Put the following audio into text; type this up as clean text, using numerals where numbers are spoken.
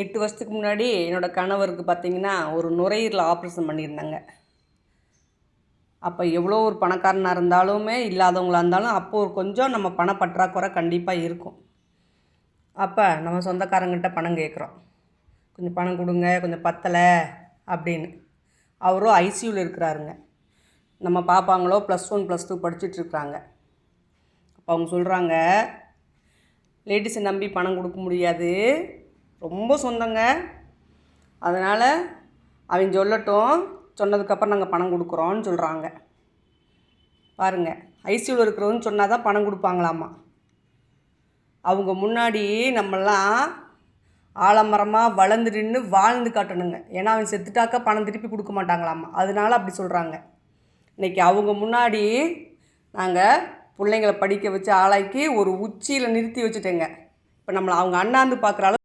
8 வருஷத்துக்கு முன்னாடி என்னோடய கணவருக்கு பார்த்திங்கன்னா ஒரு நுரையீரல் ஆப்ரேஷன் பண்ணியிருந்தாங்க. அப்போ எவ்வளோ ஒரு பணக்காரனாக இருந்தாலுமே இல்லாதவங்களாக இருந்தாலும் அப்போது கொஞ்சம் நம்ம பணப்பற்றாக்குறை கண்டிப்பாக இருக்கும். அப்போ நம்ம சொந்தக்காரங்கிட்ட பணம் கேட்குறோம், கொஞ்சம் பணம் கொடுங்க, கொஞ்சம் பத்தலை அப்படின்னு. அவரும் ஐசியூவில் இருக்கிறாருங்க. நம்ம பாப்பாங்களோ +1 +2 படிச்சுட்ருக்குறாங்க. அப்போ அவங்க சொல்கிறாங்க, லேடிஸை நம்பி பணம் கொடுக்க முடியாது, ரொம்ப சொந்தங்க, அதனால் அவங்க சொல்லட்டும், சொன்னதுக்கப்புறம் நாங்கள் பணம் கொடுக்குறோன்னு சொல்கிறாங்க. பாருங்கள், ஐசியூவில் இருக்கிறவன்னு சொன்னால் தான் பணம் கொடுப்பாங்களாமா. அவங்க முன்னாடி நம்மெல்லாம் ஆலமரமாக வளர்ந்து நின்று வாழ்ந்து காட்டணுங்க. ஏன்னா அவங்க செத்துட்டாக்கா பணம் திருப்பி கொடுக்க மாட்டாங்களாமா. அதனால அப்படி சொல்கிறாங்க. இன்றைக்கி அவங்க முன்னாடி நாங்கள் பிள்ளைங்களை படிக்க வச்சு ஆளாக்கி ஒரு உச்சியில் நிறுத்தி வச்சுட்டேங்க. இப்போ நம்மளை அவங்க அண்ணாந்து பார்க்குற அளவு